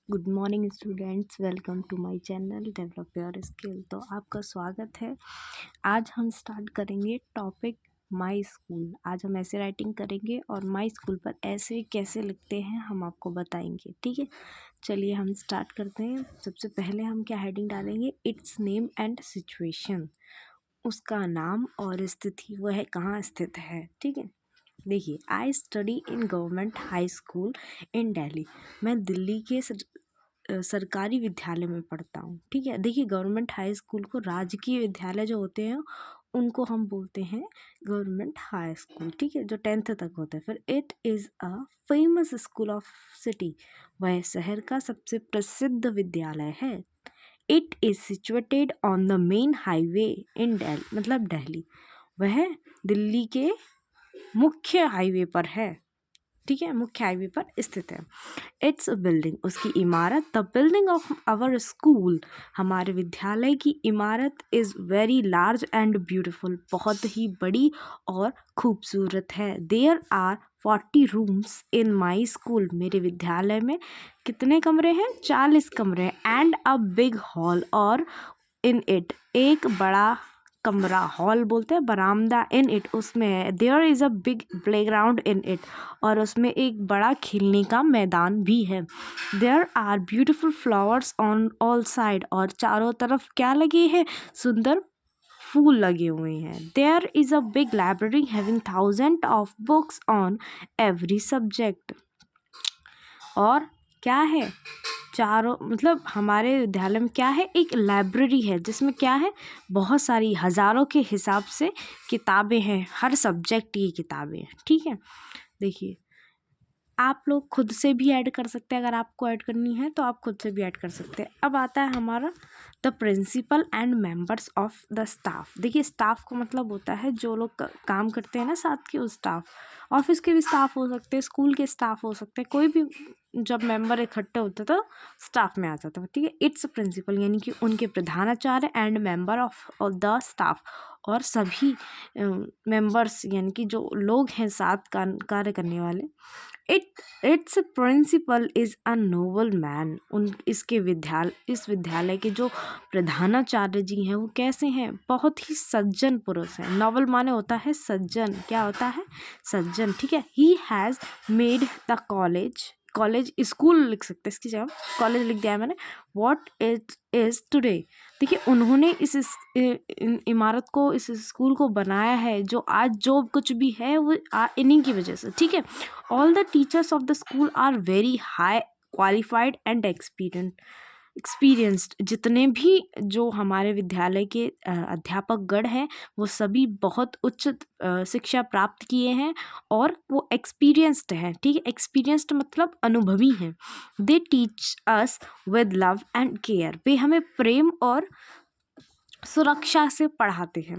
Good morning students, welcome to my channel develop your skill. तो आपका स्वागत है। आज हम स्टार्ट करेंगे टॉपिक माय स्कूल। आज हम ऐसे राइटिंग करेंगे और माय स्कूल पर ऐसे कैसे लिखते हैं हम आपको बताएंगे। ठीक है, चलिए हम स्टार्ट करते हैं। सबसे पहले हम क्या हेडिंग डालेंगे, इट्स नेम एंड सिचुएशन। उसका नाम और स्थिति, वह कहाँ स्थित है। ठीक है, देखिए, I study in government high school इन दिल्ली। मैं दिल्ली के सरकारी विद्यालय में पढ़ता हूँ। ठीक है, देखिए, गवर्नमेंट हाई स्कूल को, राजकीय विद्यालय जो होते हैं उनको हम बोलते हैं गवर्नमेंट हाई स्कूल। ठीक है, जो 10th तक होता है। फिर it is a famous school of city. वह शहर का सबसे प्रसिद्ध विद्यालय है। It is situated on the main highway in Delhi, मतलब दिल्ली। वह दिल्ली के मुख्य हाईवे पर है। ठीक है, मुख्य हाईवे पर स्थित है। इट्स बिल्डिंग, उसकी इमारत, the building of our school, हमारे विद्यालय की इमारत, is very large and beautiful, बहुत ही बड़ी और खूबसूरत है। There are 40 rooms in my school, मेरे विद्यालय में कितने कमरे हैं? 40 कमरे हैं। एंड अ बिग हॉल, और इन इट, एक बड़ा कमरा, हॉल बोलते हैं बरामदा, इन इट, उसमें है। There is a big playground in it, और उसमें एक बड़ा खेलने का मैदान भी है। There are beautiful flowers on all side, और चारों तरफ क्या लगे हैं? सुंदर फूल लगे हुए हैं। There is a big library having 1000 of books on every subject, और क्या है? चारों, मतलब हमारे विद्यालय में क्या है? एक लाइब्रेरी है जिसमें क्या है? बहुत सारी, हज़ारों के हिसाब से किताबें हैं, हर सब्जेक्ट की किताबें हैं। ठीक है, देखिए, आप लोग खुद से भी ऐड कर सकते हैं। अगर आपको ऐड करनी है तो आप खुद से भी ऐड कर सकते हैं। अब आता है हमारा the principal and members of the staff. देखिए, स्टाफ को मतलब होता है जो लोग काम करते हैं ना साथ के, उस स्टाफ। ऑफिस के भी स्टाफ हो सकते हैं, स्कूल के स्टाफ हो सकते हैं, कोई भी जब मेंबर इकट्ठे होते तो स्टाफ में आ जाता है। ठीक है, इट्स प्रिंसिपल यानी कि उनके प्रधानाचार्य, and member of the staff, और सभी मेंबर्स यानी कि जो लोग हैं साथ कार्य करने वाले। It's principal is a noble man, इस विद्यालय के जो प्रधानाचार्य जी हैं वो कैसे हैं? बहुत ही सज्जन पुरुष हैं। नोबल माने होता है सज्जन। क्या होता है? सज्जन। ठीक है, he has made the college school लिख सकते हैं, इसकी जगह कॉलेज लिख दिया है मैंने। व्हाट इट इज़ टुडे, देखिए, उन्होंने इमारत को, इस स्कूल को बनाया है, जो आज जो कुछ भी है वो इन्हीं की वजह से। ठीक है, all the teachers of the school are very high qualified and experienced. जितने भी जो हमारे विद्यालय के अध्यापक गण हैं वो सभी बहुत उच्च शिक्षा प्राप्त किए हैं और वो एक्सपीरियंस्ड हैं। ठीक है, एक्सपीरियंस्ड मतलब अनुभवी हैं। They teach us with love and care, वे हमें प्रेम और सुरक्षा से पढ़ाते हैं,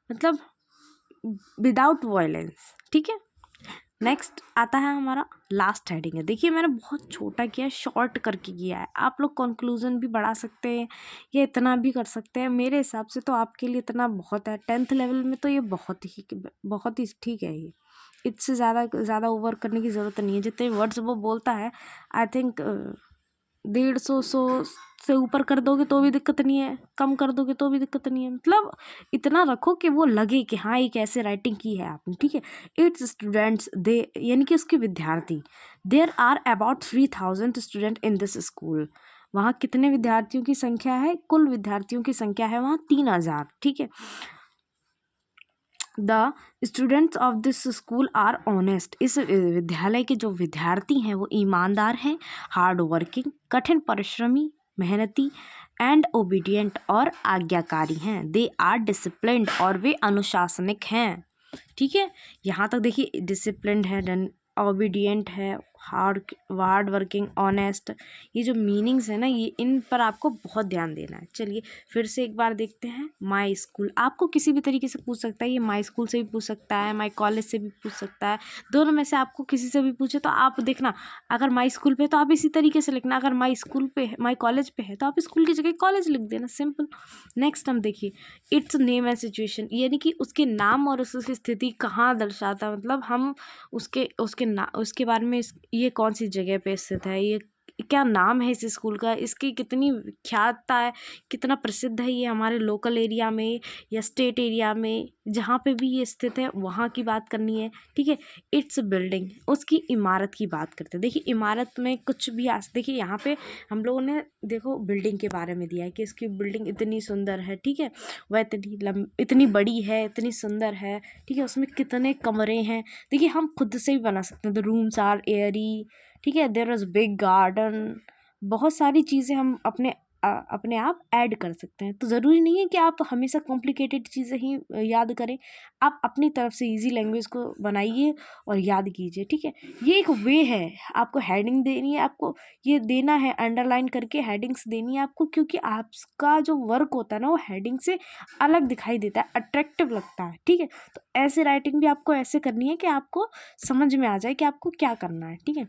मतलब विदाउट वायलेंस। ठीक है, नेक्स्ट आता है हमारा लास्ट हेडिंग है। देखिए, मैंने बहुत छोटा किया है, शॉर्ट करके किया है। आप लोग कंक्लूजन भी बढ़ा सकते हैं या इतना भी कर सकते हैं। मेरे हिसाब से तो आपके लिए इतना बहुत है। 10th लेवल में तो ये बहुत ही ठीक है। ये इससे ज़्यादा ओवर करने की ज़रूरत नहीं है। जितने वर्ड्स वो बोलता है, आई थिंक 150 से ऊपर कर दोगे तो भी दिक्कत नहीं है, कम कर दोगे तो भी दिक्कत नहीं है। मतलब इतना रखो कि वो लगे कि हाँ एक ऐसे राइटिंग की है आपने। ठीक है, इट्स स्टूडेंट्स, दे यानी कि उसके विद्यार्थी। There are about 3000 student in this school, वहाँ कितने विद्यार्थियों की संख्या है? कुल विद्यार्थियों की संख्या है वहाँ 3000। ठीक है, the students of this school are honest, इस विद्यालय के जो विद्यार्थी हैं वो ईमानदार हैं, हार्ड वर्किंग, कठिन परिश्रमी, मेहनती, एंड ओबीडियंट, और आज्ञाकारी हैं। दे आर डिसिप्लिन्ड, और वे अनुशासनिक हैं। ठीक है, यहाँ तक देखिए, डिसिप्लिन्ड है, ओबीडियंट है, हार्ड वर्किंग, ऑनेस्ट, ये जो मीनिंग्स है ना, ये इन पर आपको बहुत ध्यान देना है। चलिए फिर से एक बार देखते हैं। माई स्कूल आपको किसी भी तरीके से पूछ सकता है। ये माई स्कूल से भी पूछ सकता है, माई कॉलेज से भी पूछ सकता है। दोनों में से आपको किसी से भी पूछे तो आप देखना, अगर माई स्कूल पे है तो आप इसी तरीके से लिखना, अगर माई स्कूल पे है, माई कॉलेज पे है तो आप स्कूल की जगह कॉलेज लिख देना, सिंपल। नेक्स्ट हम देखिए, इट्स नेम एंड सिचुएशन, यानी कि उसके नाम और उसकी स्थिति कहाँ दर्शाता है। मतलब हम उसके बारे में, ये कौन सी जगह पे स्थित है, क्या नाम है इस स्कूल का, इसकी कितनी विख्यातता है, कितना प्रसिद्ध है ये हमारे लोकल एरिया में या स्टेट एरिया में, जहाँ पे भी ये स्थित है वहाँ की बात करनी है। ठीक है, इट्स बिल्डिंग, उसकी इमारत की बात करते हैं। देखिए इमारत में कुछ भी देखिए यहाँ पे हम लोगों ने देखो बिल्डिंग के बारे में दिया है कि इसकी बिल्डिंग इतनी सुंदर है। ठीक है, वह इतनी बड़ी है, इतनी सुंदर है। ठीक है, उसमें कितने कमरे हैं। देखिए हम खुद से भी बना सकते हैं। The rooms are airy. ठीक है, देयर इज़ बिग गार्डन। बहुत सारी चीज़ें हम अपने आप ऐड कर सकते हैं। तो ज़रूरी नहीं है कि आप हमेशा कॉम्प्लिकेटेड चीज़ें ही याद करें। आप अपनी तरफ से इजी लैंग्वेज को बनाइए और याद कीजिए। ठीक है, ये एक वे है। आपको हेडिंग देनी है, आपको ये देना है, अंडरलाइन करके हेडिंग्स देनी है आपको, क्योंकि आपका जो वर्क होता है ना वो हेडिंग से अलग दिखाई देता है, अट्रैक्टिव लगता है। ठीक है, तो ऐसे राइटिंग भी आपको ऐसे करनी है कि आपको समझ में आ जाए कि आपको क्या करना है। ठीक है,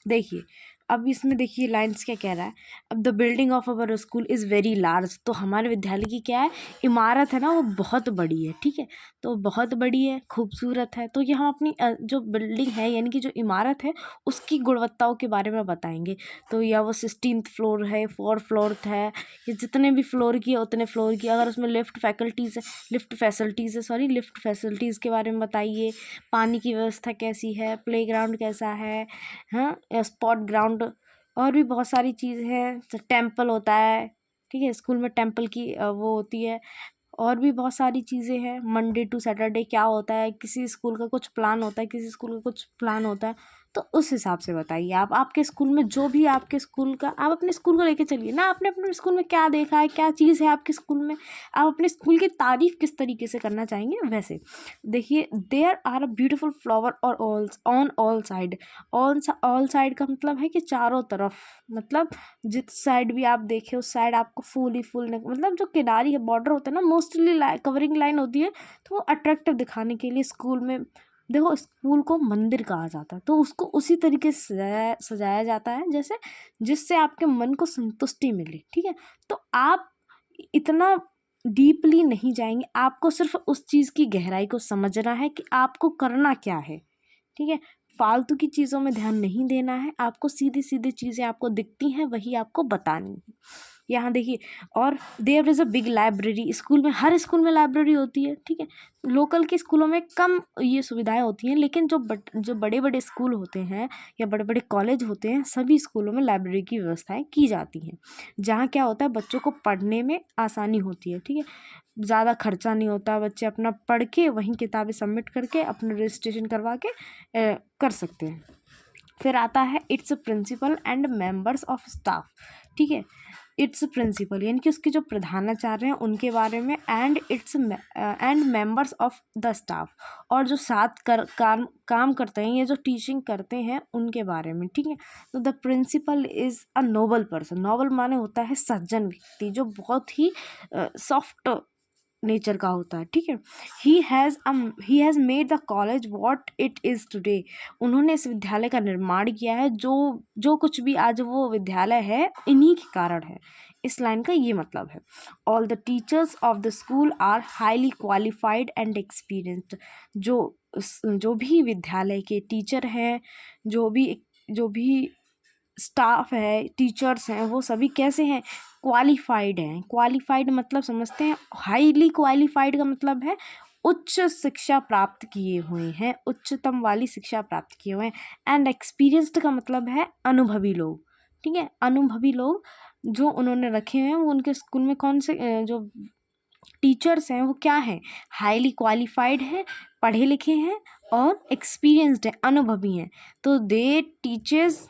देखिए अब इसमें देखिए लाइन्स क्या कह रहा है। अब the building of our school is very large. तो हमारे विद्यालय की क्या है, इमारत है ना वो बहुत बड़ी है। ठीक है, तो बहुत बड़ी है, खूबसूरत है। तो यहाँ अपनी जो बिल्डिंग है यानी कि जो इमारत है उसकी गुणवत्ताओं के बारे में बताएंगे। तो या वो 16th फ्लोर है, 4th फ्लोर है, या जितने भी फ्लोर की है उतने फ्लोर की। अगर उसमें लिफ्ट फैसिलिटीज़ के बारे में बताइए। पानी की व्यवस्था कैसी है, प्लेग्राउंड कैसा है, हाँ, स्पोर्ट ग्राउंड, और भी बहुत सारी चीज़ है। तो टेम्पल होता है। ठीक है, स्कूल में टेम्पल की वो होती है। और भी बहुत सारी चीज़ें हैं। मंडे टू सैटरडे क्या होता है, किसी स्कूल का कुछ प्लान होता है, किसी स्कूल का कुछ प्लान होता है। तो उस हिसाब से बताइए आप आपके स्कूल में जो भी आपके स्कूल का, आप अपने स्कूल को लेके चलिए ना। आपने अपने स्कूल में क्या देखा है, क्या चीज़ है आपके स्कूल में, आप अपने स्कूल की तारीफ़ किस तरीके से करना चाहेंगे वैसे। देखिए there are a beautiful flower और on all side. All side का मतलब है कि चारों तरफ, मतलब जिस साइड भी आप देखें उस साइड आपको फूल ही फूल मतलब जो किनारी है, बॉर्डर होता है ना, मोस्टली कवरिंग लाइन होती है। तो वो अट्रैक्टिव दिखाने के लिए स्कूल में, देखो स्कूल को मंदिर कहा जाता है तो उसको उसी तरीके से सजाया जाता है जैसे जिससे आपके मन को संतुष्टि मिले। ठीक है, तो आप इतना डीपली नहीं जाएंगे, आपको सिर्फ उस चीज़ की गहराई को समझना है कि आपको करना क्या है। ठीक है, फालतू की चीज़ों में ध्यान नहीं देना है, आपको सीधी सीधी चीज़ें आपको दिखती हैं वही आपको बतानी है। यहाँ देखिए, और there is a big library. School में, हर स्कूल में लाइब्रेरी होती है। ठीक है, लोकल के स्कूलों में कम ये सुविधाएं होती हैं, लेकिन जो बड़े बड़े स्कूल होते हैं या बड़े बड़े कॉलेज होते हैं, सभी स्कूलों में लाइब्रेरी की व्यवस्थाएं की जाती हैं, जहाँ क्या होता है बच्चों को पढ़ने में आसानी होती है। ठीक है, ज़्यादा खर्चा नहीं होता, बच्चे अपना पढ़ के वहीं किताबें सबमिट करके अपना रजिस्ट्रेशन करवा के कर सकते हैं। फिर आता है it's principal and members of staff. ठीक है, इट्स प्रिंसिपल यानी कि उसके जो प्रधानाचार्य हैं उनके बारे में, and members of the staff, और जो साथ काम करते हैं या जो टीचिंग करते हैं उनके बारे में। ठीक है, तो the principal is a noble person. Noble माने होता है सज्जन व्यक्ति, जो बहुत ही सॉफ्ट नेचर का होता है। ठीक है, he has made the college what it is today. उन्होंने इस विद्यालय का निर्माण किया है, जो कुछ भी आज वो विद्यालय है इन्हीं के कारण है। इस लाइन का ये मतलब है। All the teachers of the school are highly qualified and experienced. जो भी विद्यालय के टीचर हैं, जो भी स्टाफ है, टीचर्स हैं, वो सभी कैसे हैं, क्वालिफाइड हैं। क्वालिफाइड मतलब समझते हैं, हाईली क्वालिफाइड का मतलब है उच्च शिक्षा प्राप्त किए हुए हैं, उच्चतम वाली शिक्षा प्राप्त किए हुए हैं। एंड एक्सपीरियंस्ड का मतलब है अनुभवी लोग। ठीक है, अनुभवी लोग जो उन्होंने रखे हुए हैं, वो उनके स्कूल में कौन से जो टीचर्स हैं वो क्या हैं, हाईली क्वालिफाइड हैं, पढ़े लिखे हैं और एक्सपीरियंस्ड हैं, अनुभवी हैं। तो they teachers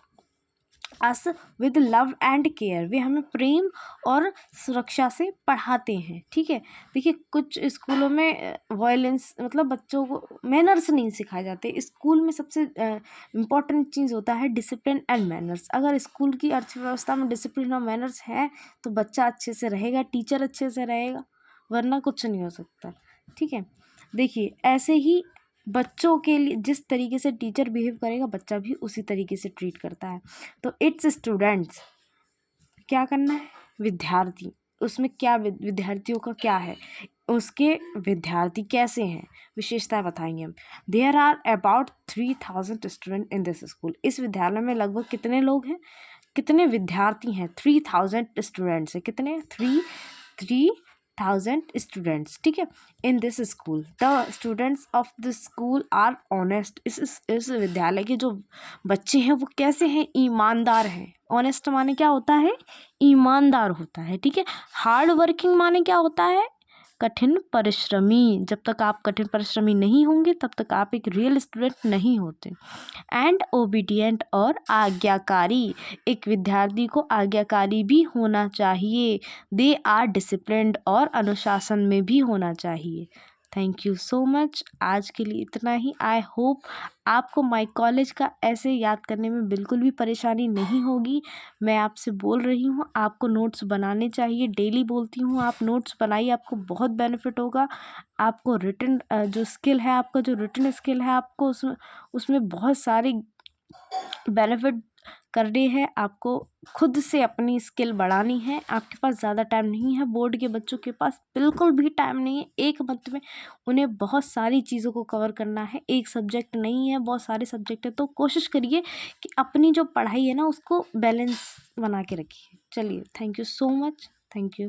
us with love and care. वे हमें प्रेम और सुरक्षा से पढ़ाते हैं। ठीक है, देखिए कुछ स्कूलों में वायलेंस मतलब बच्चों को मैनर्स नहीं सिखाए जाते। स्कूल में सबसे इम्पॉर्टेंट चीज़ होता है डिसिप्लिन एंड मैनर्स। अगर स्कूल की अर्थव्यवस्था में डिसिप्लिन और मैनर्स है तो बच्चा अच्छे से रहेगा, टीचर अच्छे से रहेगा, वरना कुछ नहीं हो सकता। ठीक है, देखिए ऐसे ही बच्चों के लिए जिस तरीके से टीचर बिहेव करेगा बच्चा भी उसी तरीके से ट्रीट करता है। तो इट्स स्टूडेंट्स, क्या करना है, विद्यार्थी, उसमें क्या विद्यार्थियों का क्या है, उसके विद्यार्थी कैसे हैं, विशेषताएं बताएंगे हम। There are about 3000 student in this school. इस विद्यालय में लगभग कितने लोग हैं, कितने विद्यार्थी हैं, 3000 स्टूडेंट्स हैं, कितने 3000 स्टूडेंट्स, ठीक है। In this school the students of this school are honest, इस विद्यालय के जो बच्चे हैं वो कैसे हैं, ईमानदार हैं। ऑनेस्ट माने क्या होता है, ईमानदार होता है, ठीक है। हार्ड वर्किंग माने क्या होता है, कठिन परिश्रमी। जब तक आप कठिन परिश्रमी नहीं होंगे तब तक आप एक रियल स्टूडेंट नहीं होते। एंड ओबीडियंट और आज्ञाकारी, एक विद्यार्थी को आज्ञाकारी भी होना चाहिए। दे आर डिसिप्लिन्ड, और अनुशासन में भी होना चाहिए। Thank you so much. आज के लिए इतना ही। आई होप आपको माय कॉलेज का ऐसे याद करने में बिल्कुल भी परेशानी नहीं होगी। मैं आपसे बोल रही हूँ, आपको नोट्स बनाने चाहिए, डेली बोलती हूँ आप नोट्स बनाइए, आपको बहुत बेनिफिट होगा। आपको रिटन जो स्किल है, आपका जो रिटन स्किल है, आपको उसमें बहुत सारी बेनिफिट करने हैं। आपको खुद से अपनी स्किल बढ़ानी है। आपके पास ज़्यादा टाइम नहीं है, बोर्ड के बच्चों के पास बिल्कुल भी टाइम नहीं है। एक मंथ में उन्हें बहुत सारी चीज़ों को कवर करना है, एक सब्जेक्ट नहीं है, बहुत सारे सब्जेक्ट है। तो कोशिश करिए कि अपनी जो पढ़ाई है ना उसको बैलेंस बना के रखिए। चलिए, thank you so much. Thank you.